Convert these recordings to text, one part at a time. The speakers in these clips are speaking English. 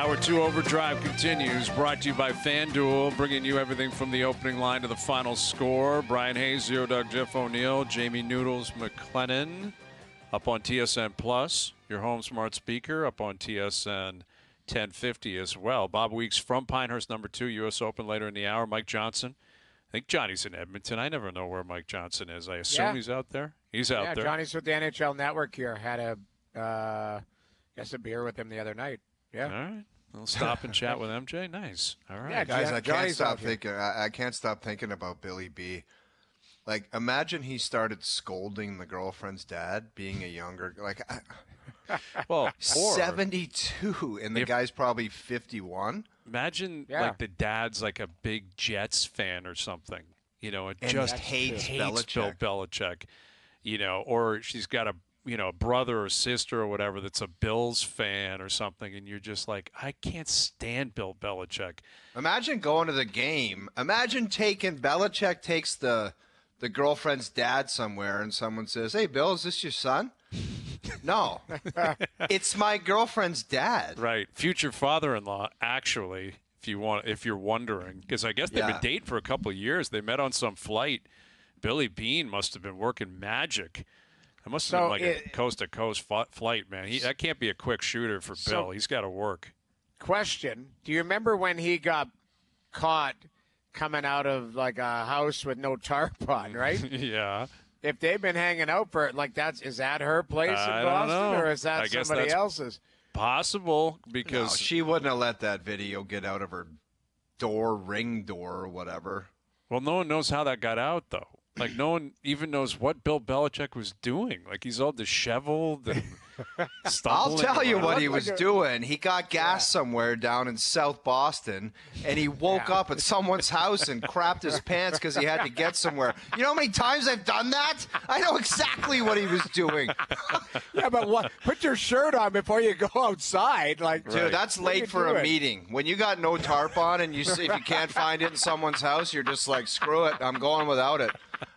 Hour 2 Overdrive continues, brought to you by FanDuel, bringing you everything from the opening line to the final score. Bryan Hayes, Zero Doug, Jeff O'Neill, Jamie Noodles McLennan up on TSN Plus, your home smart speaker, up on TSN 1050 as well. Bob Weeks from Pinehurst, number 2, U.S. Open later in the hour. Mike Johnson. I think Johnny's in Edmonton. I never know where Mike Johnson is. I assume he's out there. He's out there. Johnny's with the NHL Network here. Had a beer with him the other night. Yeah. All right. We'll stop and chat with MJ. Nice. All right. Yeah, guys, I can't stop thinking about Billy B. Like, imagine he started scolding the girlfriend's dad, being a younger, well, 72, and the guy's probably 51. Imagine like the dad's like a big Jets fan or something, and just hates Bill Belichick, or she's got a brother or sister or whatever that's a Bills fan or something, and you're just like, I can't stand Bill Belichick. Imagine going to the game. Imagine Belichick takes the girlfriend's dad somewhere, and someone says, "Hey, Bill, is this your son?" No, it's my girlfriend's dad. Right, future father-in-law. Actually, if you're wondering, because I guess they've been dating for a couple of years. They met on some flight. Billy Beane must have been working magic. It must have been like a coast-to-coast flight, man. That can't be a quick shooter for Bill. He's got to work. Question: do you remember when he got caught coming out of like a house with no tarp on, right? Yeah. If they've been hanging out for is that her place in Boston, or is that somebody else's? Possible, because she wouldn't have let that video get out of her ring door or whatever. Well, no one knows how that got out, though. Like, no one even knows what Bill Belichick was doing. Like, he's all disheveled and I'll tell you what he was doing. He got gas somewhere down in South Boston, and he woke up at someone's house and crapped his pants because he had to get somewhere. You know how many times I've done that? I know exactly what he was doing. Yeah, but put your shirt on before you go outside. Dude, that's late for a meeting. When you got no tarp on and if you can't find it in someone's house, you're just like, screw it, I'm going without it.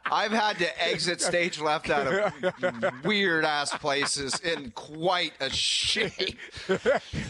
I've had to exit stage left out of weird-ass places in quite a shape.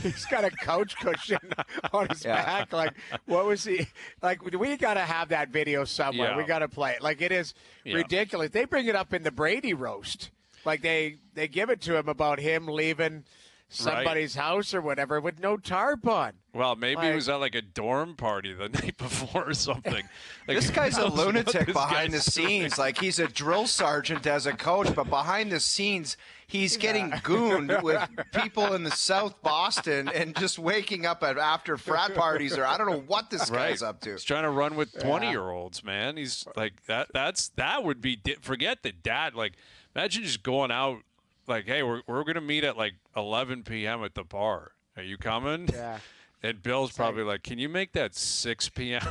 He's got a couch cushion on his back. Like, what was he? Like, we got to have that video somewhere. Yeah. We got to play it. Like, it is ridiculous. They bring it up in the Brady roast. Like, they give it to him about him leaving somebody's house or whatever with no tarp on. Well, maybe he was at like a dorm party the night before or something. Like, this guy's a lunatic behind the scenes. Like, he's a drill sergeant as a coach, but behind the scenes, he's getting gooned with people in the South Boston and just waking up after frat parties, or I don't know what this guy's up to. He's trying to run with 20-year-olds, man. He's like, that would be, forget the dad. Like, imagine just going out, like, hey, we're going to meet at like 11 p.m. at the bar. Are you coming? Yeah. And Bill's probably like, can you make that 6 p.m.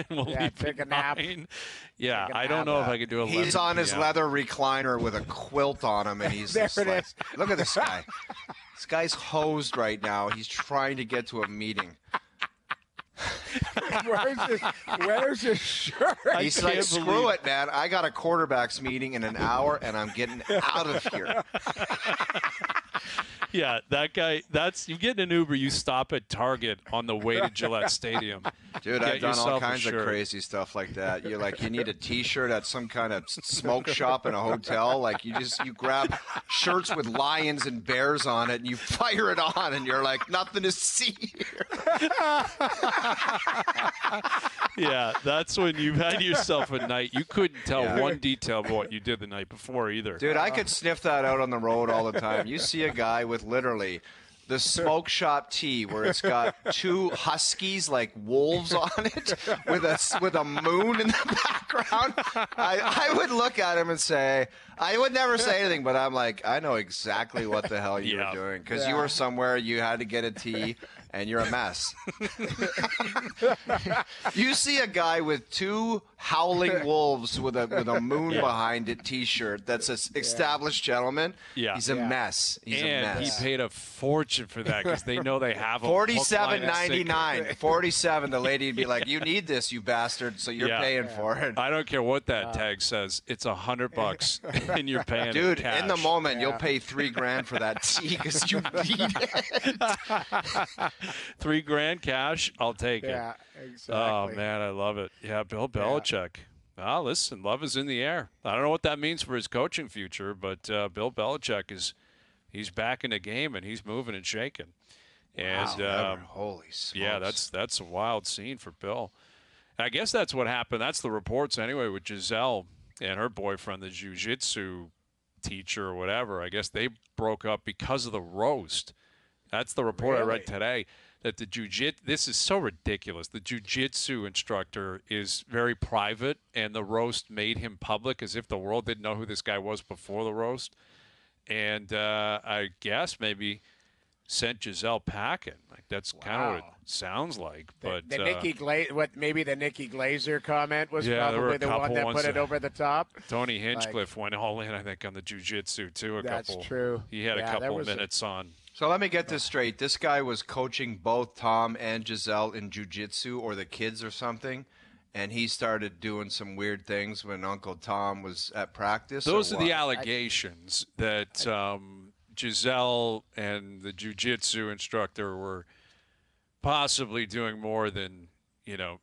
and we'll leave take a nap. Yeah, I don't know if I could do 11 He's on his leather recliner with a quilt on him, and he's just like, look at this guy. This guy's hosed right now. He's trying to get to a meeting. Where's his shirt? He's like, screw it, man. I got a quarterbacks meeting in an hour, and I'm getting out of here. Yeah, that guy, you get in an Uber, you stop at Target on the way to Gillette Stadium. Dude, I've done all kinds of crazy stuff like that. You're like, you need a T-shirt at some kind of smoke shop in a hotel. Like, you grab shirts with lions and bears on it, and you fire it on, and you're like, nothing to see here. Yeah, that's when you've had yourself a night. You couldn't tell one detail of what you did the night before either. Dude, I could sniff that out on the road all the time. You see a guy with literally the smoke shop tee where it's got two huskies like wolves on it with a moon in the background. I would look at him and say, I would never say anything, but I'm like, I know exactly what the hell you were doing, because you were somewhere, you had to get a tee, and you're a mess. You see a guy with two howling wolves with a moon behind it T-shirt that's an established gentleman. Yeah. He's a mess. He's a mess. He paid a fortune charging for that because they know they have them. $47.99. 47. The lady would be like, "You need this, you bastard," so you're paying for it. I don't care what that tag says. It's $100, and you're paying. Dude, it cash. in the moment, you'll pay $3,000 for that tee because you need it. $3,000 cash. I'll take it. Yeah, exactly. Oh man, I love it. Yeah, Bill Belichick. Ah, listen, love is in the air. I don't know what that means for his coaching future, but Bill Belichick he's back in the game and he's moving and shaking. And holy smokes. Yeah, that's a wild scene for Bill. And I guess that's what happened. That's the reports anyway with Giselle and her boyfriend, the jiu-jitsu teacher or whatever. I guess they broke up because of the roast. That's the report I read today. That this is so ridiculous. The jiu-jitsu instructor is very private, and the roast made him public as if the world didn't know who this guy was before the roast. And I guess maybe sent Giselle packing. Like that's kind of what it sounds like. But the Nikki maybe the Nikki Glaser comment was probably the one that put it over the top. Tony Hinchcliffe went all in, I think, on the jiu-jitsu too. That's true. He had a couple minutes on. So let me get this straight. This guy was coaching both Tom and Giselle in jiu-jitsu or the kids or something, and he started doing some weird things when Uncle Tom was at practice. Those are the allegations that Giselle and the jiu-jitsu instructor were possibly doing more than,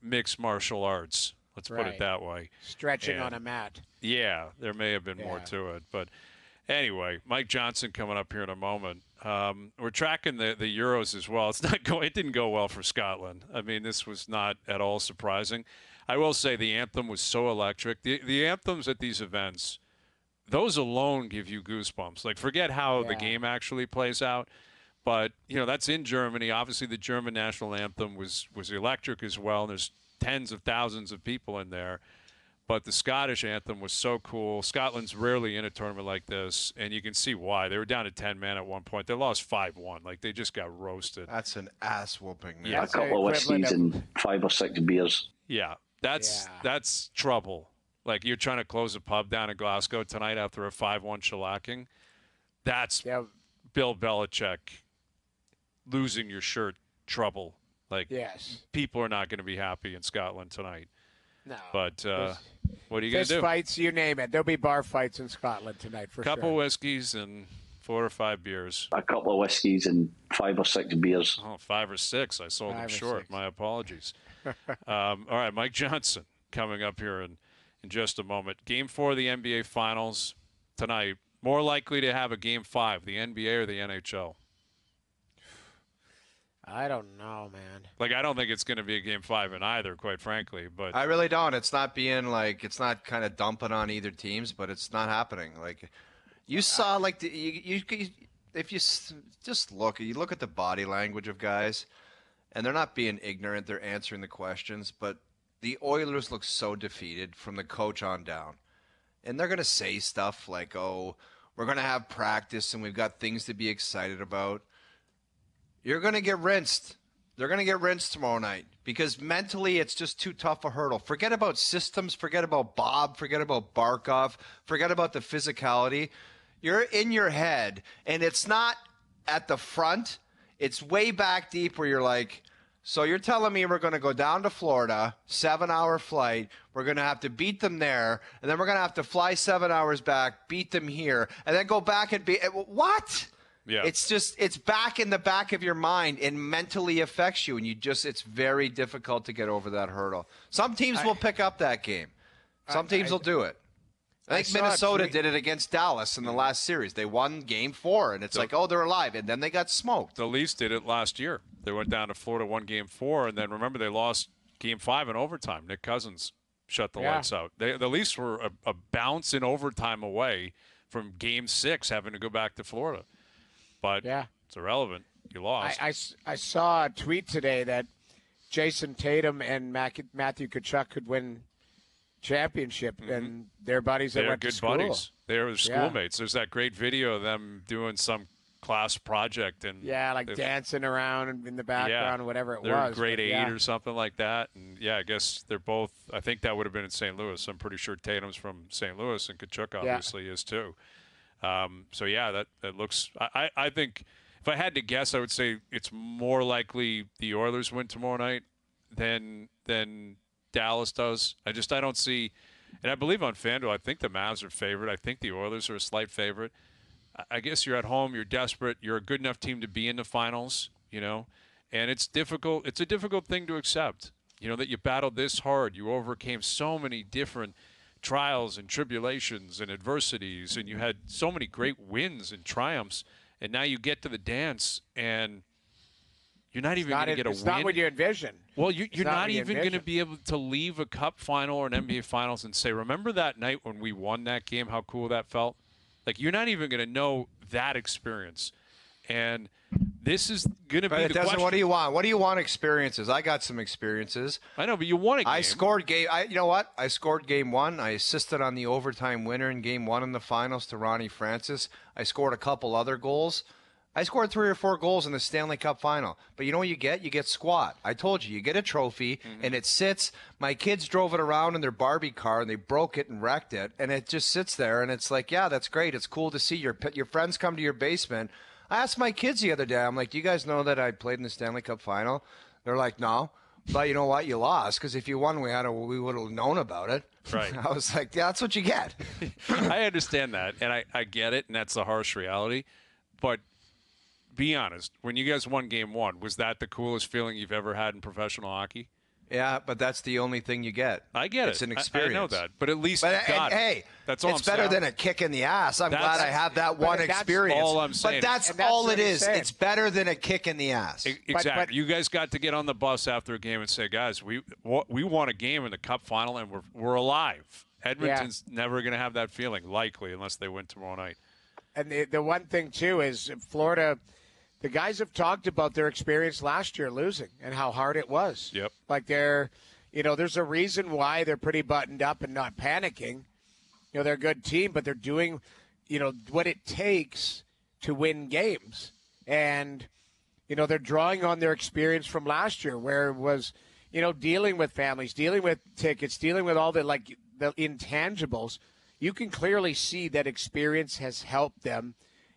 mixed martial arts. Let's put it that way. Stretching on a mat. Yeah, there may have been more to it. But anyway, Mike Johnson coming up here in a moment. We're tracking the Euros as well. It didn't go well for Scotland. I mean, this was not at all surprising. I will say the anthem was so electric. The anthems at these events, those alone give you goosebumps. Like, forget how the game actually plays out. But, that's in Germany. Obviously, the German national anthem was electric as well. And there's tens of thousands of people in there. But the Scottish anthem was so cool. Scotland's rarely in a tournament like this, and you can see why. They were down to 10 men at one point. They lost 5-1. Like, they just got roasted. That's an ass whooping. Yeah, a couple of whiskeys and 5 or 6 beers. Yeah, that's trouble. Like, you're trying to close a pub down in Glasgow tonight after a 5-1 shellacking. That's Bill Belichick losing your shirt trouble. Like, people are not going to be happy in Scotland tonight. No. But what are you going to do? Fist fights, you name it. There'll be bar fights in Scotland tonight for sure. Couple whiskeys and 4 or 5 beers. A couple of whiskeys and 5 or 6 beers. Oh, 5 or 6. I sold them short. 6. My apologies. All right, Mike Johnson coming up here in just a moment. Game 4 of the NBA Finals tonight. More likely to have a Game 5, the NBA or the NHL? I don't know, man. Like, I don't think it's going to be a Game 5 in either, quite frankly. But I really don't. It's not it's not kind of dumping on either teams, but it's not happening. Like, you saw, like, if you just look at the body language of guys, and they're not being ignorant. They're answering the questions, but the Oilers look so defeated from the coach on down. And they're going to say stuff like, oh, we're going to have practice and we've got things to be excited about. You're going to get rinsed. They're going to get rinsed tomorrow night because mentally it's just too tough a hurdle. Forget about systems. Forget about Bob. Forget about Barkov. Forget about the physicality. You're in your head, and it's not at the front. It's way back deep where you're like, so you're telling me we're going to go down to Florida, 7-hour flight. We're going to have to beat them there, and then we're going to have to fly 7 hours back, beat them here, and then go back and beat – what? Yeah. It's back in the back of your mind and mentally affects you, and it's very difficult to get over that hurdle. Some teams will pick up that game. Some teams will do it. I think Minnesota did it against Dallas in the last series. They won Game 4, and it's like, oh, they're alive, and then they got smoked. The Leafs did it last year. They went down to Florida, won Game 4, and then remember they lost Game 5 in overtime. Nick Cousins shut the lights out. The Leafs were a bounce in overtime away from Game 6 having to go back to Florida. But it's irrelevant. You lost. I saw a tweet today that Jason Tatum and Matthew Tkachuk could win championship, and they're buddies that went to school. They're good buddies. They're schoolmates. There's that great video of them doing some class project. And dancing around in the background, whatever it was. They're in grade 8 or something like that. And, I guess they're both – I think that would have been in St. Louis. I'm pretty sure Tatum's from St. Louis, and Tkachuk obviously is too. That looks – I think if I had to guess, I would say it's more likely the Oilers win tomorrow night than Dallas does. I don't see, and I believe on FanDuel, I think the Mavs are favored. I think the Oilers are a slight favorite. I guess you're at home, you're desperate, you're a good enough team to be in the finals, and it's difficult. It's a difficult thing to accept, that you battled this hard. You overcame so many different trials and tribulations and adversities, and you had so many great wins and triumphs, and now you get to the dance, and you're not even going to get a win. It's not what you envision. Well, you're not even going to be able to leave a Cup final or an NBA Finals and say, remember that night when we won that game, how cool that felt? Like, you're not even going to know that experience. And this is going to be the question. What do you want? What do you want experiences? I got some experiences. I know, but you won a game. I scored game. You know what? I scored game one. I assisted on the overtime winner in game one in the finals to Ronnie Francis. I scored a couple other goals. I scored 3 or 4 goals in the Stanley Cup Final. But you know what you get? You get squat. I told you, you get a trophy, and it sits. My kids drove it around in their Barbie car, and they broke it and wrecked it, and it just sits there, and it's like, yeah, that's great. It's cool to see your friends come to your basement. I asked my kids the other day, I'm like, do you guys know that I played in the Stanley Cup Final? They're like, no. But you know what? You lost, because if you won, we would have known about it. Right. I was like, yeah, that's what you get. I understand that, and I get it, and that's the harsh reality. But be honest, when you guys won game one, was that the coolest feeling you've ever had in professional hockey? Yeah, but that's the only thing you get. I get it's it. It's an experience. I know that, but at least you got it. Hey, that's all it's better than a kick in the ass. I'm glad I have that one experience. That's all I'm saying. But that's all it is. It's better than a kick in the ass. Exactly. But you guys got to get on the bus after a game and say, guys, we won a game in the Cup Final, and we're alive. Edmonton's never going to have that feeling, likely, unless they win tomorrow night. And the one thing, too, is Florida – the guys have talked about their experience last year losing and how hard it was. Yep. Like there's a reason why they're pretty buttoned up and not panicking. They're a good team, but they're doing, what it takes to win games. And, they're drawing on their experience from last year where it was, dealing with families, dealing with tickets, dealing with all the intangibles. You can clearly see that experience has helped them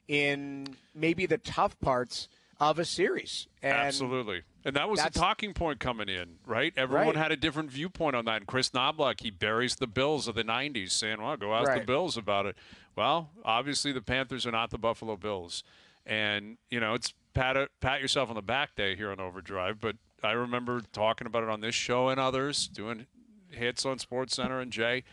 in maybe the tough parts of a series. And absolutely. And that was a talking point coming in, right? Everyone had a different viewpoint on that. And Chris Knobloch, he buries the Bills of the 90s, saying, well, go ask the Bills about it. Well, obviously the Panthers are not the Buffalo Bills. And, it's pat yourself on the back day here on OverDrive. But I remember talking about it on this show and others, doing hits on SportsCenter, and Jay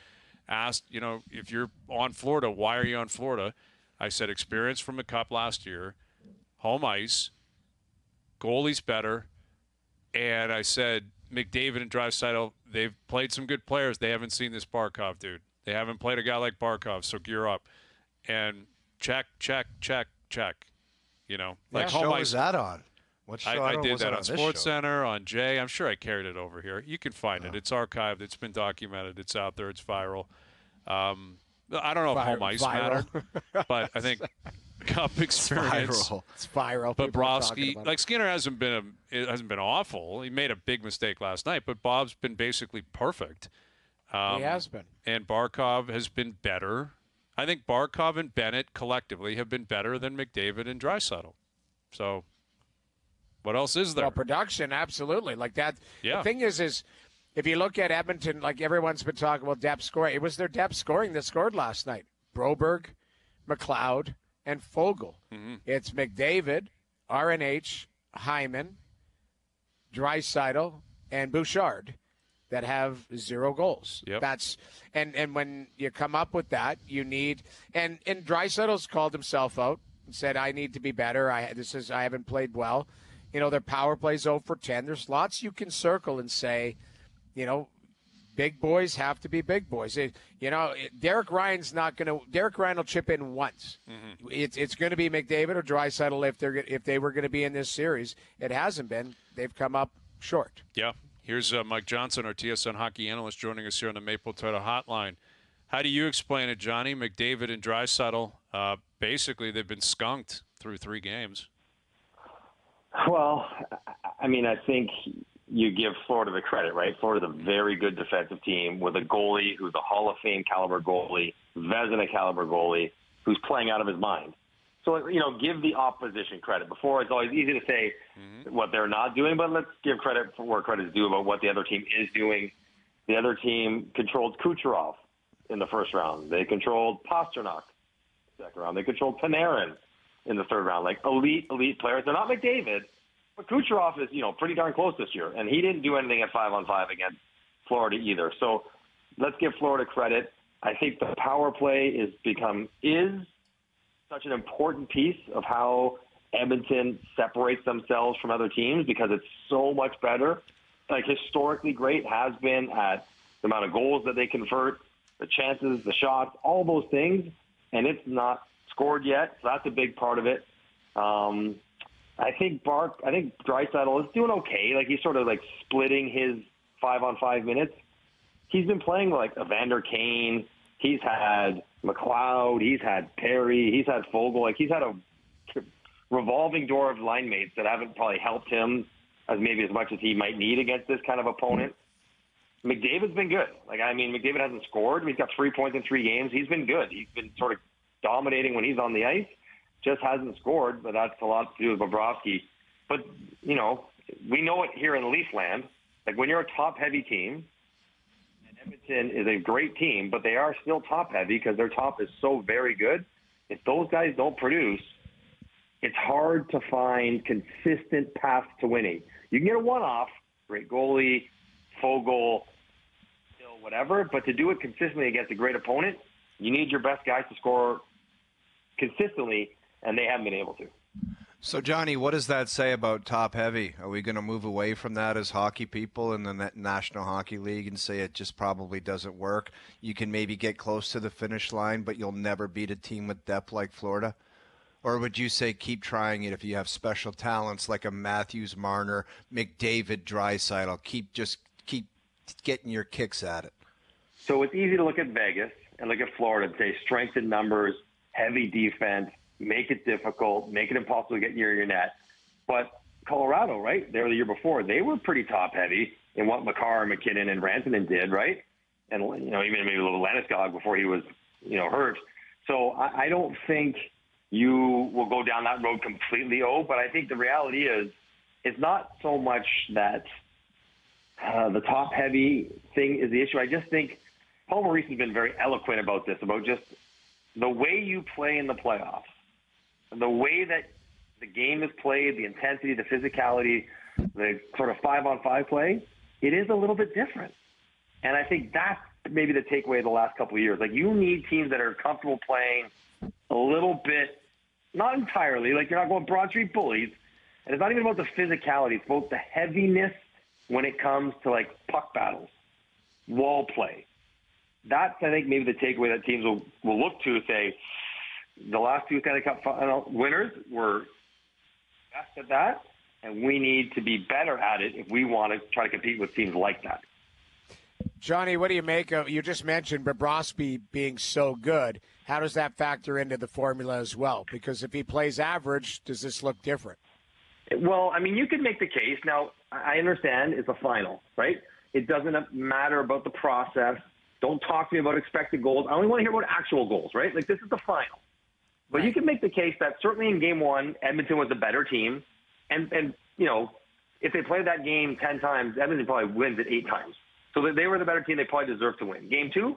asked, if you're on Florida, why are you on Florida? I said experience from the Cup last year, home ice, goalie's better, and I said McDavid and Draisaitl, they've played some good players. They haven't seen this Barkov dude. They haven't played a guy like Barkov, so gear up. And check. What show was that on? What show? I did that on SportsCenter, on Jay. I'm sure I carried it over here. You can find it. It's archived. It's been documented. It's out there. It's viral. I don't know if home ice mattered, but I think Cup experience. It's viral. But Bobrovsky, like Skinner, hasn't been awful. He made a big mistake last night, but Bob's been basically perfect. He has been. And Barkov has been better. I think Barkov and Bennett collectively have been better than McDavid and Draisaitl. So, what else is there? Well, production, absolutely. Like that. Yeah. The thing is if you look at Edmonton, like everyone's been talking about depth scoring, it was their depth scoring that scored last night. Broberg, McLeod, and Fogle. Mm-hmm. It's McDavid, RNH, Hyman, Draisaitl, and Bouchard that have 0 goals. Yep. That's and when you come up with that, you need and Draisaitl's called himself out and said, I need to be better. I haven't played well. Their power play's 0 for 10. There's lots you can circle and say, big boys have to be big boys. Derek Ryan will chip in once. Mm-hmm. It's going to be McDavid or Draisaitl if they were going to be in this series. It hasn't been. They've come up short. Yeah. Here's Mike Johnson, our TSN Hockey analyst, joining us here on the Maple Toyota Hotline. How do you explain it, Johnny? McDavid and Draisaitl, basically they've been skunked through 3 games. Well, I think you give Florida the credit, right? Florida's a very good defensive team with a goalie who's a Hall of Fame caliber goalie, Vezina caliber goalie, who's playing out of his mind. So, give the opposition credit. Before, it's always easy to say what they're not doing, but let's give credit for where credit is due about what the other team is doing. The other team controlled Kucherov in the first round. They controlled Pasternak in the second round. They controlled Panarin in the third round. Like, elite players. They're not McDavid, but Kucherov is, pretty darn close this year. And he didn't do anything at 5-on-5 against Florida either. So let's give Florida credit. I think the power play is such an important piece of how Edmonton separates themselves from other teams because it's so much better. Like, historically great has been at the amount of goals that they convert, the chances, the shots, all those things, and it's not scored yet. So that's a big part of it. I think Draisaitl is doing okay. Like, he's sort of like splitting his 5-on-5 minutes. He's been playing like Evander Kane. He's had McLeod. He's had Perry. He's had Fogle. Like, he's had a revolving door of line mates that haven't probably helped him as much as he might need against this kind of opponent. McDavid's been good. McDavid hasn't scored. He's got 3 points in 3 games. He's been good. He's been sort of dominating when he's on the ice. Just hasn't scored, but that's a lot to do with Bobrovsky. But, we know it here in Leafland. Like, when you're a top-heavy team, and Edmonton is a great team, but they are still top-heavy because their top is so very good. If those guys don't produce, it's hard to find consistent paths to winning. You can get a one-off, great goalie, Fogle, whatever, but to do it consistently against a great opponent, you need your best guys to score consistently, and they haven't been able to. So, Johnny, what does that say about top heavy? Are we going to move away from that as hockey people in the National Hockey League and say it just probably doesn't work? You can maybe get close to the finish line, but you'll never beat a team with depth like Florida? Or would you say keep trying it if you have special talents like a Matthews, Marner, McDavid, Draisaitl? Keep getting your kicks at it. So it's easy to look at Vegas and look at Florida and say strength in numbers, heavy defense, make it difficult, make it impossible to get near your net. But Colorado, right, there the year before, they were pretty top-heavy in what Makar, McKinnon, and Rantanen did, right? And, even maybe a little Landeskog before he was, hurt. So I don't think you will go down that road completely, but I think the reality is it's not so much that the top-heavy thing is the issue. I just think Paul Maurice has been very eloquent about this, about just the way you play in the playoffs, the way that the game is played, the intensity, the physicality, the sort of 5-on-5 play, it is a little bit different. And I think that's maybe the takeaway of the last couple of years. Like, you need teams that are comfortable playing a little bit, not entirely, like you're not going Broad Street bullies. And it's not even about the physicality. It's about the heaviness when it comes to, like, puck battles, wall play. That's, I think, maybe the takeaway that teams will look to say, the last 2 Stanley Cup Final winners were best at that, and we need to be better at it if we want to try to compete with teams like that. Johnny, what do you make of, you just mentioned Bobrovsky being so good. How does that factor into the formula as well? Because if he plays average, does this look different? Well, you could make the case. Now, I understand it's a final, right? It doesn't matter about the process. Don't talk to me about expected goals. I only want to hear about actual goals, right? Like, this is the final. But you can make the case that certainly in Game 1, Edmonton was a better team. And if they played that game 10 times, Edmonton probably wins it 8 times. So that they were the better team. They probably deserved to win. Game 2,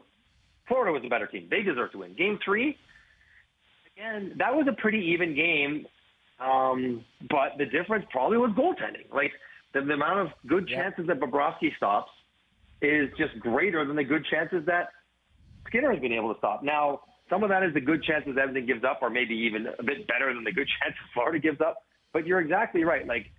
Florida was the better team. They deserved to win. Game 3, again, that was a pretty even game. But the difference probably was goaltending. Like, the amount of good chances that Bobrovsky stops is just greater than the good chances that Skinner has been able to stop. Now, some of that is the good chances Edmonton gives up, or maybe even a bit better than the good chances Florida gives up. But you're exactly right. Like,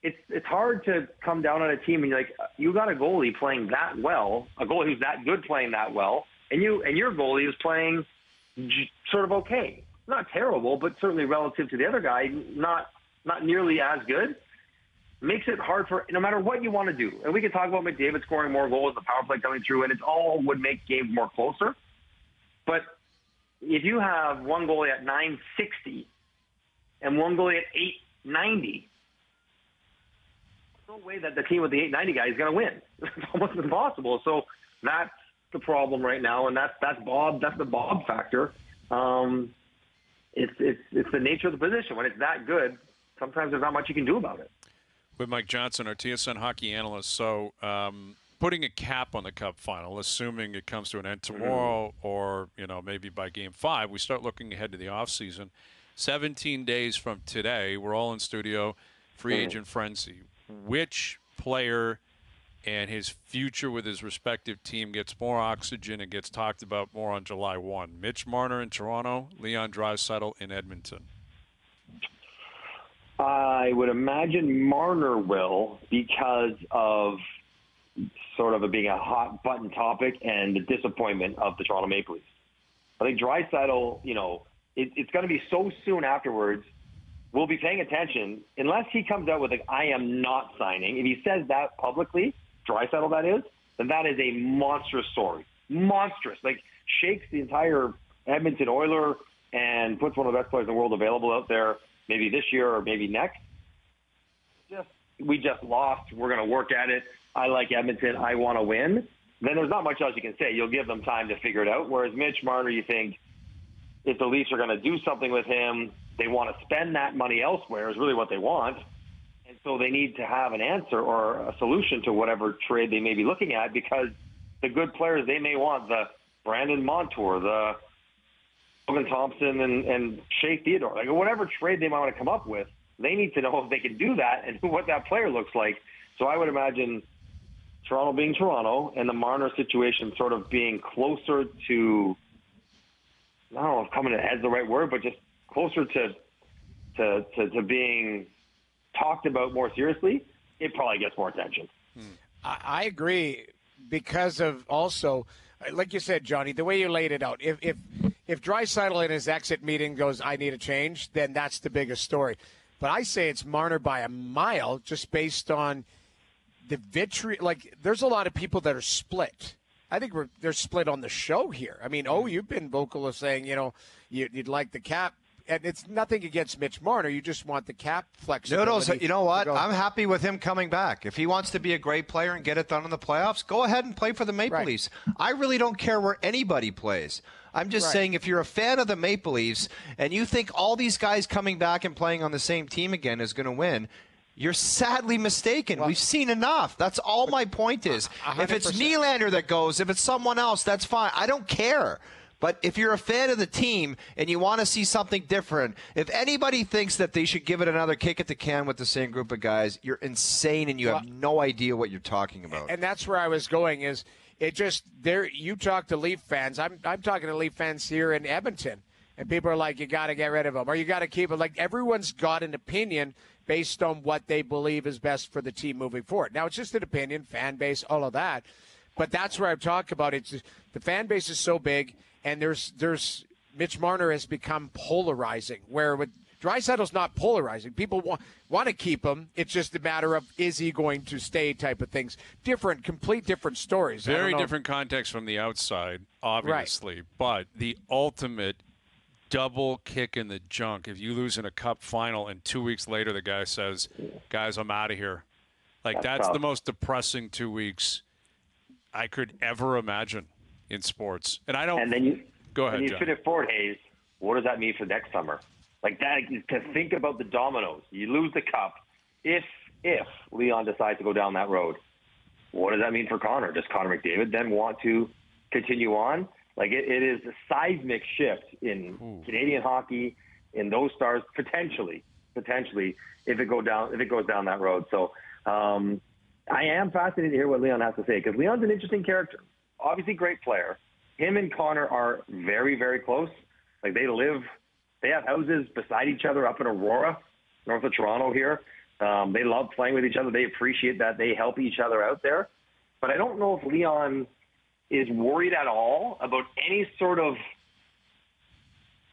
it's hard to come down on a team and you're like, you got a goalie playing that well, a goalie who's that good playing that well, and your goalie is playing sort of okay. Not terrible, but certainly relative to the other guy, not nearly as good. Makes it hard for no matter what you want to do. And we can talk about McDavid scoring more goals, the power play coming through, and it all would make games more closer. But if you have one goalie at .960 and one goalie at .890, there's no way that the team with the .890 guy is going to win. It's almost impossible. So that's the problem right now, and that's the Bob factor. it's the nature of the position. When it's that good, sometimes there's not much you can do about it. With Mike Johnson, our TSN Hockey analyst. So putting a cap on the Cup Final, assuming it comes to an end tomorrow or, maybe by Game 5, we start looking ahead to the offseason. 17 days from today, we're all in studio, free agent frenzy. Which player and his future with his respective team gets more oxygen and gets talked about more on July 1? Mitch Marner in Toronto, Leon Draisaitl in Edmonton. I would imagine Marner will, because of sort of it being a hot button topic and the disappointment of the Toronto Maple Leafs. I think Draisaitl, it's going to be so soon afterwards. We'll be paying attention unless he comes out with I am not signing. If he says that publicly, Draisaitl that is, then that is a monstrous story. Monstrous. Shakes the entire Edmonton Oiler and puts one of the best players in the world available out there, maybe this year or maybe next. We just lost. We're going to work at it. I like Edmonton. I want to win. Then there's not much else you can say. You'll give them time to figure it out. Whereas Mitch Marner, you think if the Leafs are going to do something with him, they want to spend that money elsewhere is really what they want. And so they need to have an answer or a solution to whatever trade they may be looking at, because the good players they may want, the Brandon Montour, the Logan Thompson and Shea Theodore, whatever trade they might want to come up with, they need to know if they can do that and what that player looks like. So I would imagine Toronto being Toronto and the Marner situation sort of being closer to, I don't know if coming to head's the right word, but just closer to being talked about more seriously. It probably gets more attention. I agree, because of also, like you said, Johnny, the way you laid it out. If Draisaitl in his exit meeting goes, I need a change, then that's the biggest story. But I say it's Marner by a mile, just based on the vitriol. There's a lot of people that are split. I think they're split on the show here. I mean, you've been vocal of saying, you'd like the cap. And it's nothing against Mitch Marner. You just want the cap flexibility. Noodles, you know what? I'm happy with him coming back. If he wants to be a great player and get it done in the playoffs, go ahead and play for the Maple Leafs. I really don't care where anybody plays. I'm just saying, if you're a fan of the Maple Leafs and you think all these guys coming back and playing on the same team again is going to win, you're sadly mistaken. We've seen enough. That's all my point is. 100%. If it's Nylander that goes, if it's someone else, that's fine. I don't care. But if you're a fan of the team and you want to see something different, if anybody thinks that they should give it another kick at the can with the same group of guys, you're insane and you have no idea what you're talking about. And that's where I was going is it just there. You talk to Leaf fans. I'm talking to Leaf fans here in Edmonton, and people are like, you got to get rid of him or you got to keep him. Everyone's got an opinion based on what they believe is best for the team moving forward. Now, it's just an opinion, fan base, all of that. But that's where I'm talking about. It's the fan base is so big. And there's Mitch Marner has become polarizing, where with Draisaitl's not polarizing. People want to keep him. It's just a matter of, is he going to stay type of things. Complete different stories. Very different context from the outside, obviously. Right. But the ultimate double kick in the junk, if you lose in a Cup Final and 2 weeks later the guy says, guys, I'm out of here. That's the most depressing 2 weeks I could ever imagine in sports. And I don't. And then you go ahead. And you fit it forward, Hayes. What does that mean for next summer? That, to think about the dominoes. You lose the cup. If Leon decides to go down that road, what does that mean for Connor? Does Connor McDavid then want to continue on? It is a seismic shift in Canadian hockey, in those stars potentially if it goes down that road. So I am fascinated to hear what Leon has to say, because Leon's an interesting character. Obviously, great player. Him and Connor are very, very close. They have houses beside each other up in Aurora, north of Toronto here. They love playing with each other. They appreciate that. They help each other out there. But I don't know if Leon is worried at all about any sort of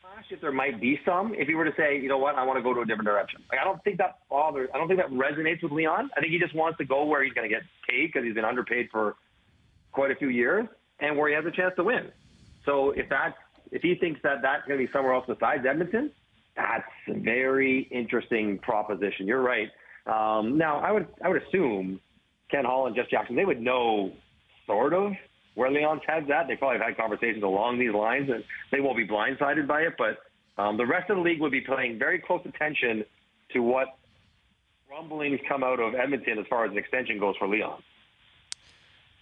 clash, if there might be some, if he were to say, you know what, I want to go to a different direction. I don't think that resonates with Leon. I think he just wants to go where he's going to get paid, because he's been underpaid for quite a few years, and where he has a chance to win. So if he thinks that that's going to be somewhere else besides Edmonton, that's a very interesting proposition. You're right. Now, I would assume Ken Hall and Jeff Jackson, they would know sort of where Leon's head's at. They probably have had conversations along these lines, and they won't be blindsided by it. But The rest of the league would be paying very close attention to what rumblings come out of Edmonton as far as an extension goes for Leon.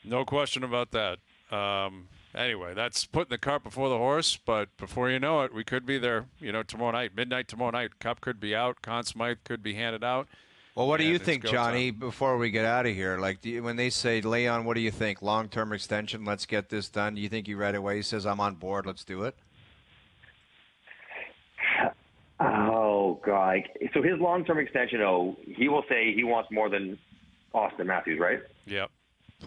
No question about that. Anyway, that's putting the cart before the horse, but before you know it, we could be there, tomorrow night, midnight tomorrow night. Cup could be out. Conn Smythe could be handed out. Well, what do you think, Johnny, before we get out of here? Like, when they say, Leon, what do you think? Long-term extension, let's get this done. Do you think he right away says, I'm on board, let's do it? Oh, God. So his long-term extension, he will say he wants more than Austin Matthews, right? Yep.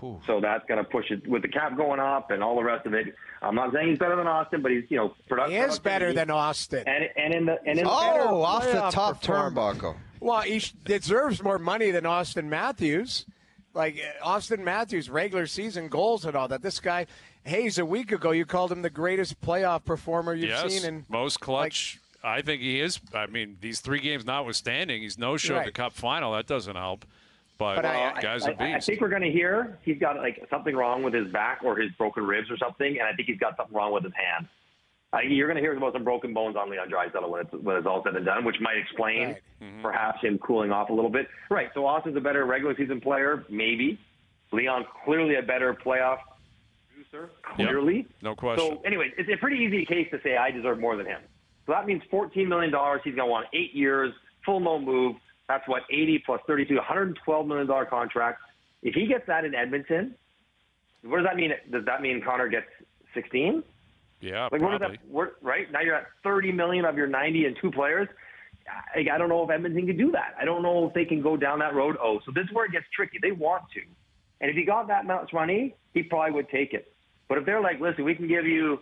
Ooh. So that's going to push it with the cap going up and all the rest of it. I'm not saying he's better than Austin, but he's productive. He is better than Austin. Off the top turnbuckle. Well, he deserves more money than Austin Matthews. Like Austin Matthews, regular season goals and all that. This guy, Hayes, a week ago, you called him the greatest playoff performer you've seen. And most clutch. I think he is. I mean, these 3 games notwithstanding, he's no-showed the Cup final. That doesn't help. But guy's a beast. I think we're going to hear he's got something wrong with his back or his broken ribs or something, and I think he's got something wrong with his hand. You're going to hear about some broken bones on Leon Draisaitl when it's all said and done, which might explain perhaps him cooling off a little bit. Right, so Austin's a better regular season player, maybe. Leon's clearly a better playoff producer, clearly. Yep, no question. So anyway, it's a pretty easy case to say I deserve more than him. So that means $14 million. He's going to want 8 years, full no move. That's 80 plus 32, $112 million contract. If he gets that in Edmonton, what does that mean? Does that mean Connor gets 16? Yeah, probably. Right now you're at 30 million of your 90 and 2 players. I don't know if Edmonton can do that. I don't know if they can go down that road. So this is where it gets tricky. They want to, and if he got that much money, he probably would take it. But if they're like, listen, we can give you,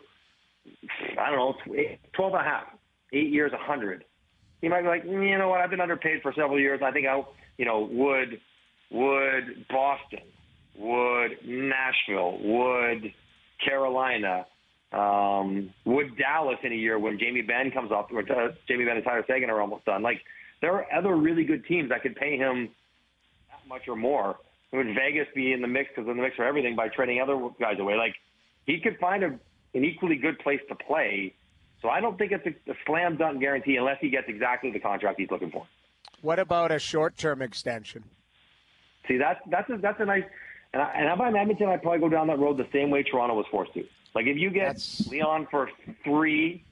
12 and a half, 8 years, 100. He might be like, you know what? I've been underpaid for several years. I think would Boston, would Nashville, would Carolina, would Dallas in a year when Jamie Benn comes off, or Jamie Benn and Tyler Seguin are almost done. There are other really good teams that could pay him that much or more. Would Vegas be in the mix because in the mix for everything by trading other guys away? He could find an equally good place to play. So I don't think it's a slam dunk guarantee unless he gets exactly the contract he's looking for. What about a short-term extension? See, that's a nice. And if I'm Edmonton, I'd probably go down that road the same way Toronto was forced to. If you get Leon for 3,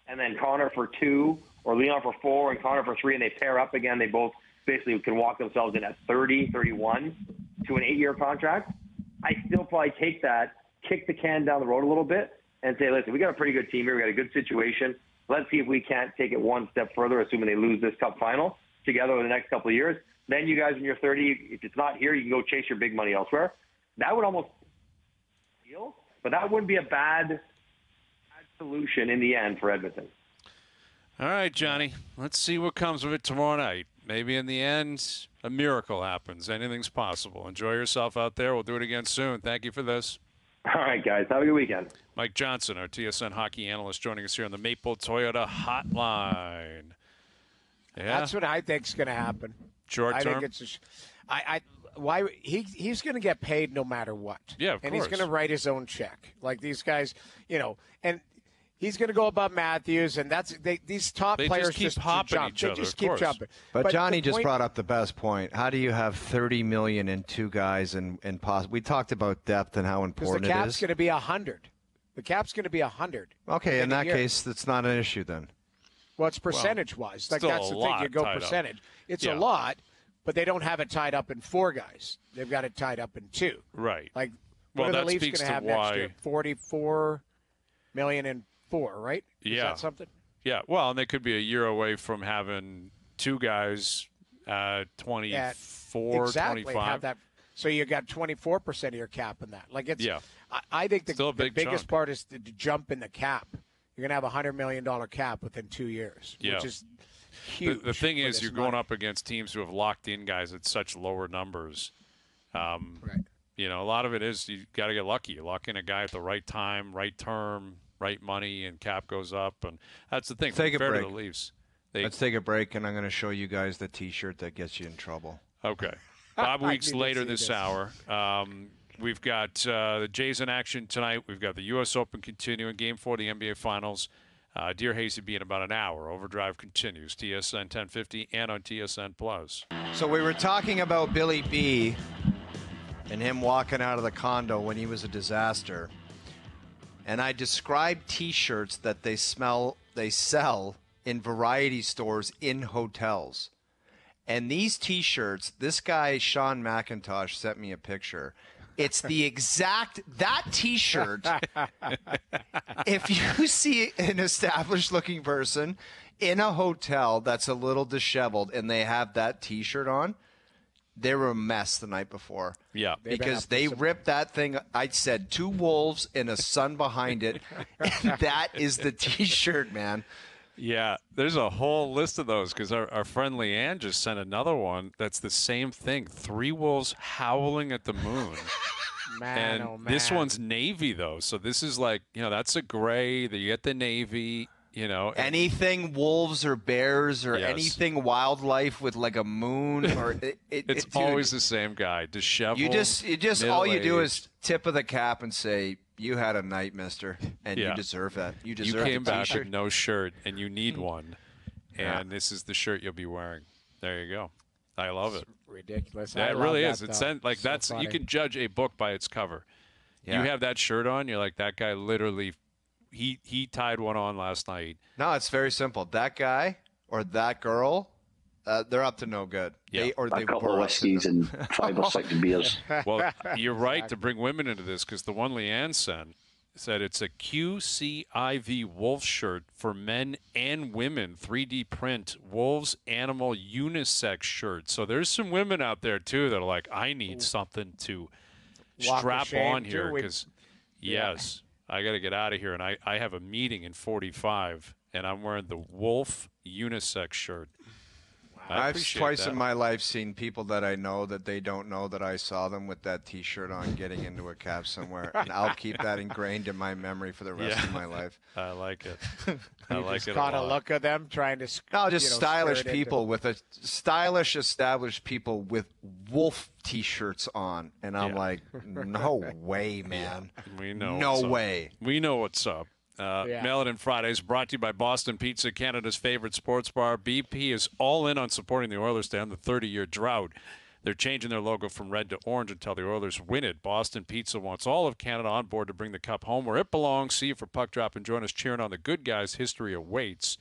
and then Connor for 2, or Leon for 4 and Connor for 3, and they pair up again, they both basically can walk themselves in at 30, 31 to an 8-year contract. I still probably take that, kick the can down the road a little bit, and say, listen, we got a pretty good team here. We got a good situation. Let's see if we can't take it one step further, assuming they lose this Cup final together over the next couple of years. Then you guys, when you're 30, if it's not here, you can go chase your big money elsewhere. That would almost deal, but that wouldn't be a bad solution in the end for Edmonton. All right, Johnny. Let's see what comes of it tomorrow night. Maybe in the end, a miracle happens. Anything's possible. Enjoy yourself out there. We'll do it again soon. Thank you for this. All right, guys. Have a good weekend. Mike Johnson, our TSN hockey analyst, joining us here on the Maple Toyota Hotline. Yeah. That's what I think is going to happen. Short term? I think he's going to get paid no matter what. Yeah, of and course. He's going to write his own check. These guys, and he's going to go above Matthews, and these top players just keep hopping jump. each other. They just keep jumping. But Johnny just brought up the best point. How do you have $30 million in 2 guys and we talked about depth and how important it is. Because the cap's going to be 100. The cap's going to be 100. Okay, in that case, that's not an issue then. Well, it's percentage-wise. That's the thing. You go percentage. It's a lot, but they don't have it tied up in 4 guys. They've got it tied up in 2. Right. What are the Leafs going to have next year? $44 million in 4, right? Yeah. Is that something? Yeah. Well, and they could be a year away from having 2 guys 24, exactly, 25. Have that. So you got 24% of your cap in that. Yeah. I think the biggest chunk. part is the jump in the cap. You're going to have a $100 million cap within 2 years, which is huge. The thing is, you're going up against teams who have locked in guys at such lower numbers. Right. A lot of it is you got to get lucky. You lock in a guy at the right time, right term, right money, and cap goes up. And that's the thing. Let's take a break. To the Leafs. Let's take a break, and I'm going to show you guys the T-shirt that gets you in trouble. Okay. Bob Weeks later this hour. We've got the Jays in action tonight. We've got the U.S. Open continuing, Game 4 of the NBA Finals. Dear Hazy be in about an hour. Overdrive continues. TSN 1050 and on TSN Plus. So we were talking about Billy B and him walking out of the condo when he was a disaster. And I described T-shirts that they sell in variety stores in hotels. And these T-shirts, this guy, Sean McIntosh, sent me a picture. It's the exact, that T-shirt, if you see an established-looking person in a hotel that's a little disheveled and they have that T-shirt on, they were a mess the night before. Yeah. Because they ripped that thing. I said 2 wolves and a sun behind it. And that is the T-shirt, man. Yeah, there's a whole list of those because our friend Leanne just sent another one that's the same thing. 3 wolves howling at the moon. Man, and oh, man. This one's navy, though. So this is like, that's a gray. You get the navy, Anything wolves or bears or Yes. anything wildlife with like a moon. Or It's always the same guy, disheveled. You just all you do middle-aged. is tip of the cap and say, you had a night, mister, and you deserve that. You deserve came the back T-shirt. with no shirt, and you need one. And this is the shirt you'll be wearing. There you go. I love it. Ridiculous. Yeah, I it love really that, is. It's though. like So that's funny. you can judge a book by its cover. Yeah. You have that shirt on, you're like, that guy literally he tied one on last night. No, it's very simple. That guy or that girl, they're up to no good. Yeah. They A couple were of up to whiskeys and 5 or 6 beers. Well, you're right to bring women into this because the one Leanne sent said it's a QCIV wolf shirt for men and women, 3D print wolves animal unisex shirt. So there's some women out there too that are like, I need something to Walk of strap shame, on here too. because yes, I got to get out of here, and I have a meeting in 45, and I'm wearing the wolf unisex shirt. I I've appreciate twice that. in my life seen people that I know that they don't know that I saw them with that T-shirt on getting into a cab somewhere, and I'll keep that ingrained in my memory for the rest of my life. I like it. I You like just it caught a a lot. look of them trying to. No, just stylish skirt into- people with a stylish, established people with wolf T-shirts on, and I'm Yeah. like, no way, man. We know. No what's up. way. We know what's up. Mail It In Fridays brought to you by Boston Pizza, Canada's favorite sports bar. BP is all in on supporting the Oilers to end the 30-year drought. They're changing their logo from red to orange until the Oilers win it. Boston Pizza wants all of Canada on board to bring the cup home where it belongs. See you for Puck Drop and join us cheering on the good guys. History awaits.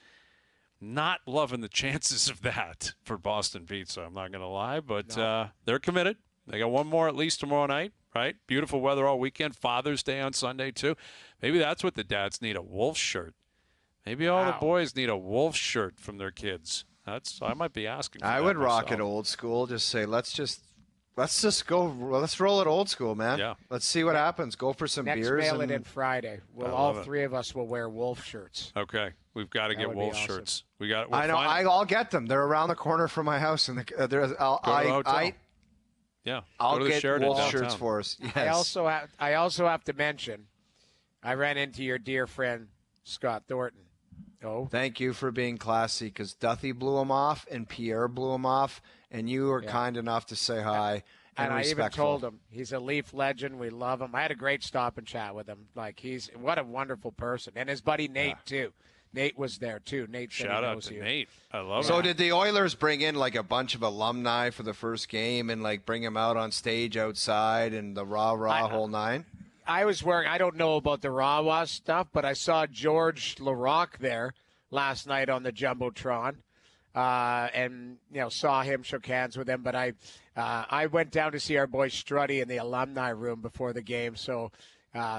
Not loving the chances of that for Boston Pizza, I'm not going to lie, but they're committed. They got one more at least tomorrow night, right? Beautiful weather all weekend. Father's Day on Sunday, too. Maybe that's what the dads need, a wolf shirt. Maybe all the boys need a wolf shirt from their kids. I might be asking for I that would rock myself. it old school. Just say, let's roll it old school, man. Yeah. Let's see what happens. Go for some Next beers. Mail It and In Friday. Well, I all love it. 3 of us will wear wolf shirts. Okay, we've got to get would be wolf awesome. shirts. We'll I know. find- I'll get them. They're around the corner from my house, and Go to the hotel. Yeah, I'll go to the get Sheraton wolf downtown. shirts for us. Yes. I also have to mention, I ran into your dear friend Scott Thornton. Oh, Thank you for being classy, because Duthie blew him off and Pierre blew him off, and you were kind enough to say hi and I even respectful. told him he's a Leaf legend. We love him. I had a great stop and chat with him. Like, what a wonderful person, and his buddy Nate too. Nate was there too. Nate said Shout he out knows to you. Nate. I love So it. did the Oilers bring in like a bunch of alumni for the first game and like bring them out on stage outside and the rah whole nine? I was wearing. I don't know about the Rawa stuff, but I saw George Larocque there last night on the jumbotron, and saw him, shook hands with him. But I went down to see our boy Struddy in the alumni room before the game. So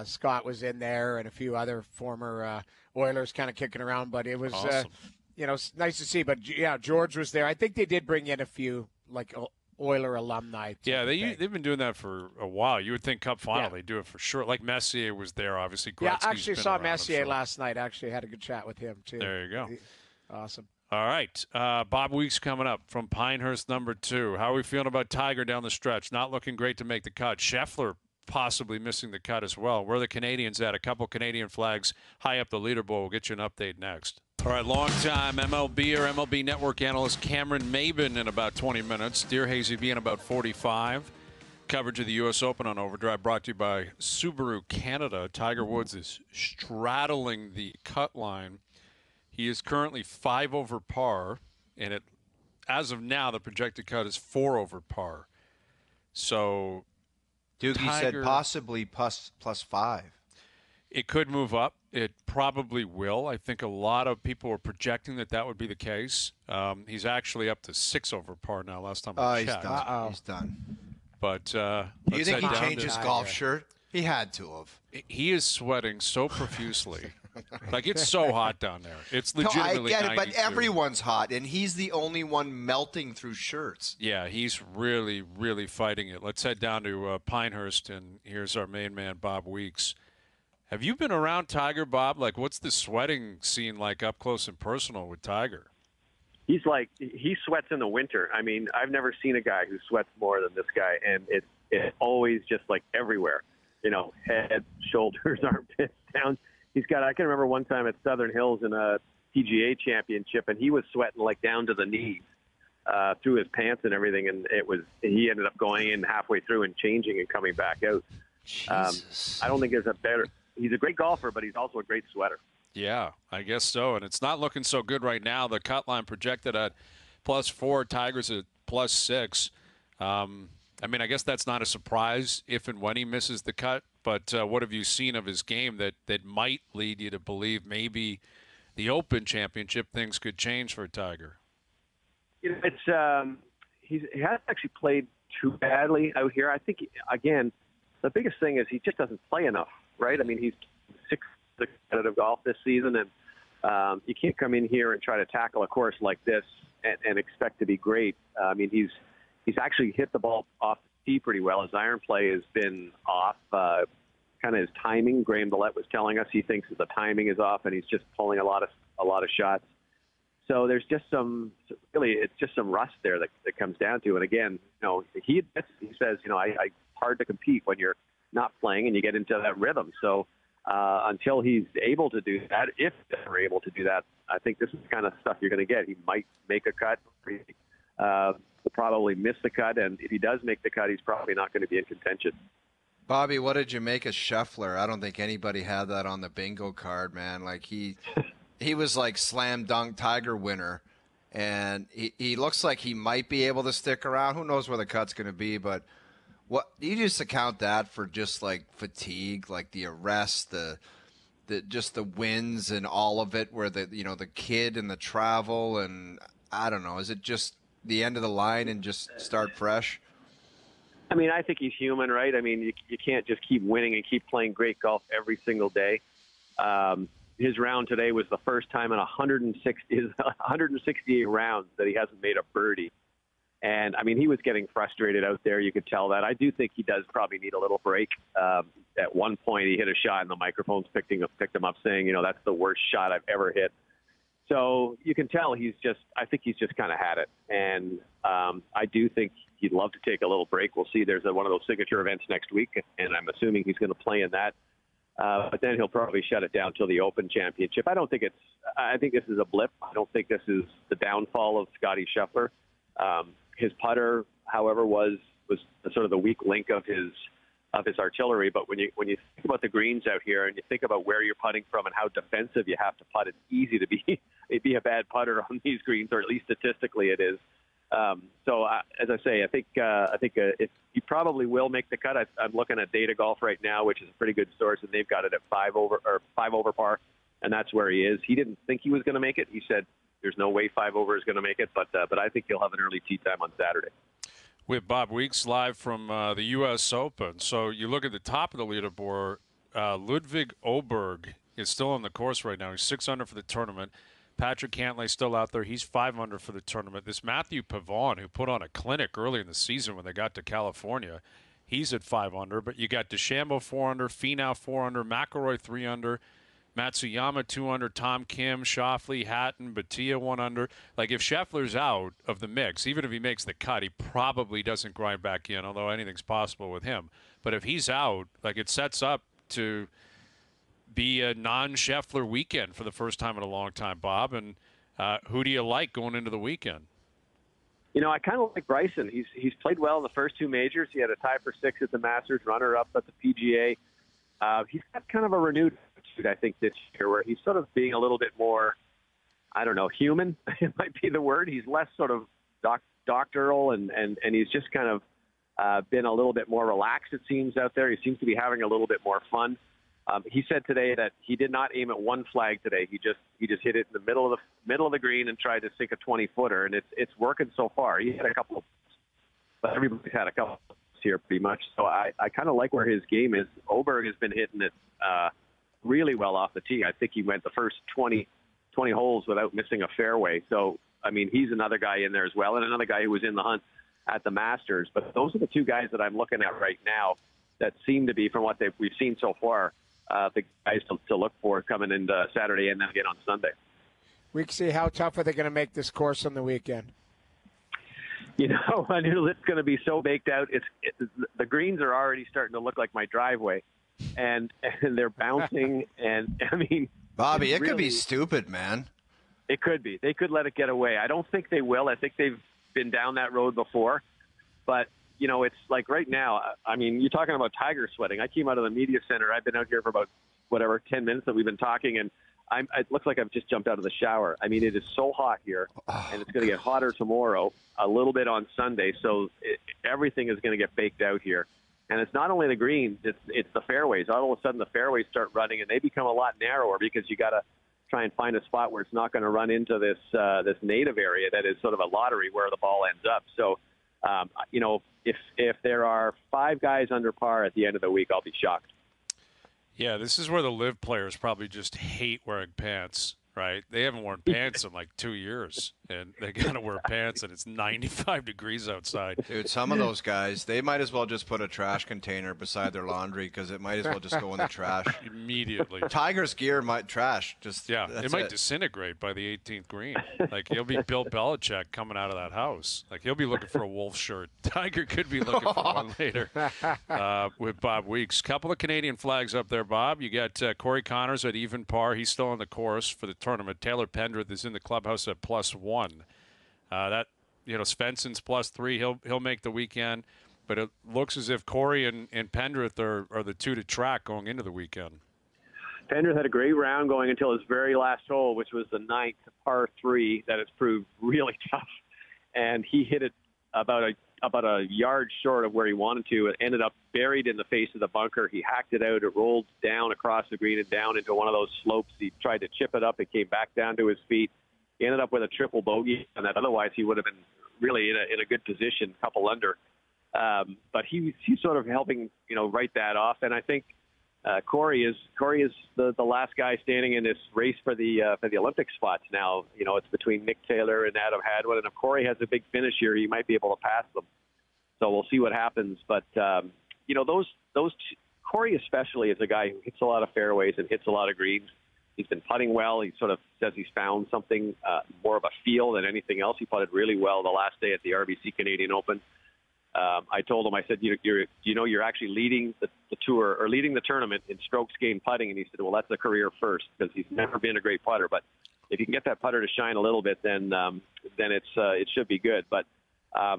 Scott was in there and a few other former Oilers kind of kicking around. But it was Awesome. it's nice to see. But yeah, George was there. I think they did bring in a few like Oiler alumni. Yeah, type of thing. they've been doing that for a while. You would think Cup Final, Yeah. they do it for sure. Like Messier was there, obviously. Yeah, Gretzky's actually been saw around, I'm Messier sure. last night. Actually had a good chat with him too. There you go. Awesome. All right. Bob Weeks coming up from Pinehurst, number 2. How are we feeling about Tiger down the stretch? Not looking great to make the cut. Scheffler possibly missing the cut as well. Where are the Canadians at? A couple Canadian flags high up the leaderboard. We'll get you an update next. All right, long-time MLB or MLB Network analyst Cameron Maben in about 20 minutes. Dear Hazy V in about 45. Coverage of the U.S. Open on OverDrive brought to you by Subaru Canada. Tiger Woods is straddling the cut line He is currently 5 over par, and as of now, the projected cut is 4 over par. So, Doogie said possibly plus 5. It could move up. It probably will. I think a lot of people are projecting that would be the case. He's actually up to 6 over par now. Last time I checked. He's done. But do you think he changed his golf shirt? He had to have. He is sweating so profusely. Like, it's so hot down there. It's legitimately 92. I get it, but everyone's hot, and he's the only one melting through shirts. Yeah, he's really, really fighting it. Let's head down to Pinehurst, and here's our main man, Bob Weeks. Have you been around Tiger, Bob? Like, what's the sweating scene like up close and personal with Tiger? He sweats in the winter. I mean, I've never seen a guy who sweats more than this guy, and it's always just like everywhere. You know, head, shoulders, armpits, down. I can remember one time at Southern Hills in a PGA championship, and he was sweating like down to the knees through his pants and everything, and he ended up going in halfway through and changing and coming back out. I don't think there's a better. He's a great golfer, but he's also a great sweater. Yeah, I guess so. And it's not looking so good right now. The cut line projected at +4, Tigers at +6. I mean, I guess that's not a surprise if and when he misses the cut. But what have you seen of his game that might lead you to believe maybe the Open Championship things could change for Tiger? You know, he hasn't actually played too badly out here. I think, again, the biggest thing is he just doesn't play enough, right? I mean, he's 6th in competitive golf this season, and you can't come in here and try to tackle a course like this and expect to be great. I mean, he's actually hit the ball off the tee pretty well. His iron play has been off. Kind of his timing. Graham Bellette was telling us he thinks that the timing is off, and he's just pulling a lot of shots. So there's just it's just some rust there that comes down to. And again, you know, he says, you know, it's hard to compete when you're not playing and you get into that rhythm. So until he's able to do that, if they're able to do that, I think this is the kind of stuff you're going to get. He might make a cut. He'll probably miss the cut, and if he does make the cut, he's probably not going to be in contention. Bobby, what did you make of Scheffler? I don't think anybody had that on the bingo card, man. Like he was like slam dunk Tiger winner, and he looks like he might be able to stick around. Who knows where the cut's going to be? But what do you just account that for? Just like fatigue, like the arrest, the just the wins and all of it, where the kid and the travel, and I don't know. Is it just the end of the line and just start fresh? I mean, I think he's human, right? I mean, you can't just keep winning and keep playing great golf every single day. His round today was the first time in 168 rounds that he hasn't made a birdie. And, I mean, he was getting frustrated out there. You could tell that. I do think he does probably need a little break. At one point, he hit a shot, and the microphones picked him up saying, you know, that's the worst shot I've ever hit. So you can tell I think he's just kind of had it. And I do think he'd love to take a little break. We'll see. There's one of those signature events next week, and I'm assuming he's going to play in that. But then he'll probably shut it down till the Open Championship. I think this is a blip. I don't think this is the downfall of Scottie Scheffler. His putter, however, was sort of the weak link of his artillery. But when you think about the greens out here and you think about where you're putting from and how defensive you have to putt, it's easy to be a bad putter on these greens, or at least statistically it is. So as I say, I think if he probably will make the cut. I'm looking at Data Golf right now, which is a pretty good source, and they've got it at 5 over par, and that's where he is. He didn't think he was going to make it. He said there's no way 5 over is going to make it, but I think he'll have an early tee time on Saturday. We have Bob Weeks live from the U.S. Open. So you look at the top of the leaderboard, Ludwig Åberg is still on the course right now. He's 6 under for the tournament. Patrick Cantlay's still out there. He's 5 under for the tournament. This Matthew Pavon, who put on a clinic early in the season when they got to California, he's at 5 under. But you got DeChambeau 4 under, Finau 4 under, McIlroy 3 under, Matsuyama 2 under, Tom Kim, Schauffele, Hatton, Batia 1 under. Like, if Scheffler's out of the mix, even if he makes the cut, he probably doesn't grind back in, although anything's possible with him. But if he's out, like, it sets up to be a non-Scheffler weekend for the first time in a long time, Bob. And who do you like going into the weekend? You know, I kind of like Bryson. He's played well in the first 2 majors. He had a tie for 6 at the Masters, runner-up at the PGA. He's got kind of a renewed attitude, I think, this year, where he's sort of being a little bit more I don't know, human. It might be the word. He's less sort of doctoral, and he's just kind of been a little bit more relaxed, it seems, out there. He seems to be having a little bit more fun. He said today that he did not aim at one flag today. He just hit it in the middle of the green and tried to sink a 20-footer, and it's working so far. He had a couple, but everybody's had a couple here pretty much. So I kind of like where his game is. Oberg has been hitting it really well off the tee. I think he went the first 20 holes without missing a fairway. So, I mean, he's another guy in there as well, and another guy who was in the hunt at the Masters. But those are the two guys that I'm looking at right now that seem to be, from what we've seen so far, the guys to look for coming into Saturday and then again on Sunday. We can see how tough are they going to make this course on the weekend. You know, I knew it's going to be so baked out. The greens are already starting to look like my driveway, and they're bouncing. And I mean, Bobby, it could be stupid, man. It could be. They could let it get away. I don't think they will. I think they've been down that road before, but you know, it's like right now. I mean, you're talking about Tiger sweating. I came out of the media center. I've been out here for about 10 minutes that we've been talking, and it looks like I've just jumped out of the shower. I mean, it is so hot here, and it's going to get hotter tomorrow, a little bit on Sunday. So everything is going to get baked out here. And it's not only the greens, it's the fairways. All of a sudden, the fairways start running, and they become a lot narrower because you got to try and find a spot where it's not going to run into this native area that is sort of a lottery where the ball ends up. So, you know, if there are 5 guys under par at the end of the week, I'll be shocked. Yeah, this is where the live players probably just hate wearing pants, right? They haven't worn pants in like 2 years, and they got to wear pants, and it's 95 degrees outside. Dude, some of those guys, they might as well just put a trash container beside their laundry because it might as well just go in the trash. Immediately. Tiger's gear might trash. It might disintegrate by the 18th green. Like, he'll be Bill Belichick coming out of that house. Like, he'll be looking for a Wolf shirt. Tiger could be looking for one later with Bob Weeks. Couple of Canadian flags up there, Bob. You got Corey Connors at even par. He's still on the course for the tournament. Taylor Pendrith is in the clubhouse at +1. Svensson's +3. He'll make the weekend. But it looks as if Corey and Pendrith are the two to track going into the weekend. Pendrith had a great round going until his very last hole, which was the 9th par 3 that has proved really tough. And he hit it about a yard short of where he wanted to. It ended up buried in the face of the bunker. He hacked it out. It rolled down across the green and down into one of those slopes. He tried to chip it up. It came back down to his feet. He ended up with a triple bogey, and that otherwise he would have been really in a good position, a couple under. But he's sort of helping, write that off. And I think Corey is the last guy standing in this race for the Olympic spots now. It's between Nick Taylor and Adam Hadwin, and if Corey has a big finish here, he might be able to pass them. So we'll see what happens. But those Corey especially is a guy who hits a lot of fairways and hits a lot of greens. He's been putting well. He sort of says he's found something more of a feel than anything else. He putted really well the last day at the RBC Canadian Open. I told him, I said, you're actually leading the tour or leading the tournament in strokes gained putting. And he said, well, that's a career first because he's never been a great putter. But if you can get that putter to shine a little bit, then it should be good. But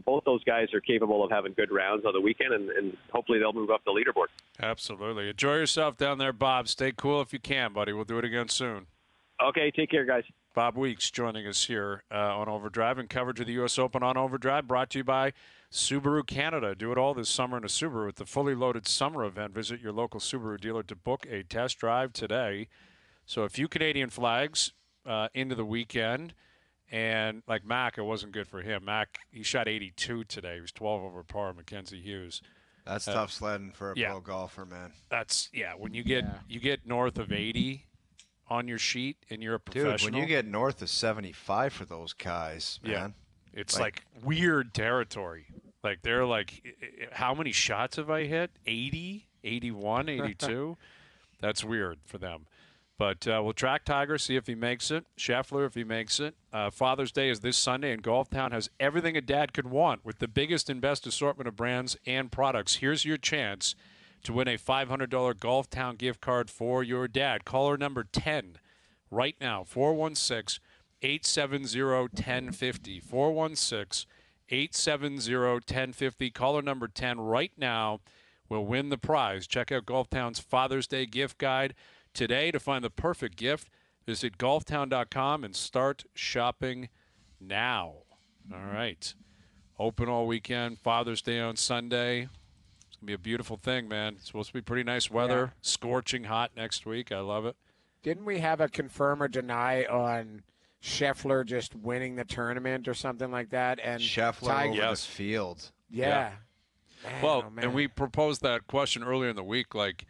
both those guys are capable of having good rounds on the weekend, and hopefully they'll move up the leaderboard. Absolutely. Enjoy yourself down there, Bob. Stay cool if you can, buddy. We'll do it again soon. Okay, take care, guys. Bob Weeks joining us here on OverDrive, and coverage of the U.S. Open on OverDrive, brought to you by Subaru Canada. Do it all this summer in a Subaru with the fully loaded summer event. Visit your local Subaru dealer to book a test drive today. So a few Canadian flags into the weekend. And like Mac, it wasn't good for him. Mac, he shot 82 today. He was 12 over par, Mackenzie Hughes. That's tough sledding for a pro golfer, man. When you get north of 80 on your sheet and you're a professional. Dude, when you get north of 75 for those guys, man. It's like weird territory. Like they're like, how many shots have I hit? 80, 81, 82? That's weird for them. But we'll track Tiger, see if he makes it. Scheffler, if he makes it. Father's Day is this Sunday, and Golf Town has everything a dad could want with the biggest and best assortment of brands and products. Here's your chance to win a $500 Golf Town gift card for your dad. Caller number 10 right now, 416-870-1050. 416-870-1050. Caller number 10 right now will win the prize. Check out Golf Town's Father's Day gift guide today to find the perfect gift. Visit golftown.com and start shopping now. All right. Open all weekend. Father's Day on Sunday. It's going to be a beautiful thing, man. It's supposed to be pretty nice weather. Yeah. Scorching hot next week. I love it. Didn't we have a confirm or deny on Scheffler just winning the tournament or something like that? And Scheffler over the field. Yeah. Man, well, and we proposed that question earlier in the week, like,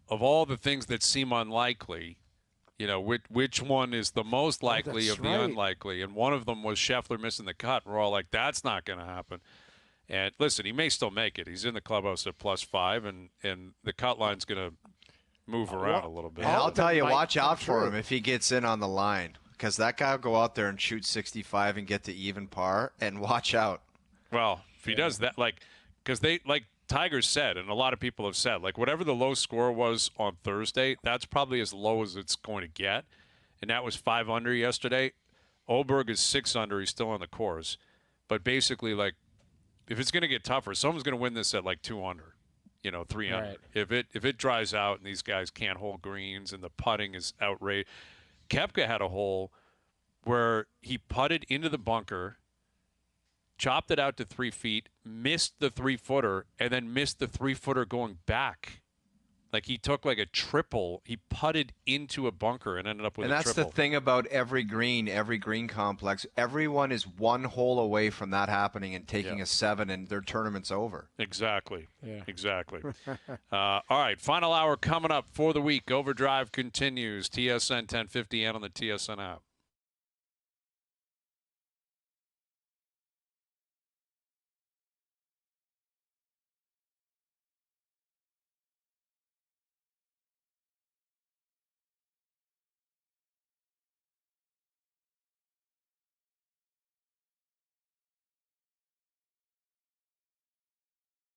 of all the things that seem unlikely, you know, which one is the most likely of the unlikely? And one of them was Scheffler missing the cut. We're all like, that's not going to happen. And listen, he may still make it. He's in the clubhouse at +5, and the cut line's going to move around a little bit. And I'll tell you, watch out for him if he gets in on the line, because that guy will go out there and shoot 65 and get to even par, and watch out. Well, if he does that, like, because they, like Tiger said, and a lot of people have said, like, whatever the low score was on Thursday, that's probably as low as it's going to get. And that was 5 under yesterday. Oberg is 6 under. He's still on the course. But basically, like, if it's going to get tougher, someone's going to win this at, like, 2 under, you know, 3 under. Right. If it dries out and these guys can't hold greens and the putting is outrageous. Koepka had a hole where he putted into the bunker, chopped it out to 3 feet, missed the 3-footer, and then missed the 3-footer going back. Like, he took like a triple. He putted into a bunker and ended up with a triple. And that's the thing about every green complex. Everyone is 1 hole away from that happening and taking a 7, and their tournament's over. Exactly. Yeah. Exactly. All right, final hour coming up for the week. OverDrive continues. TSN 1050 and on the TSN app.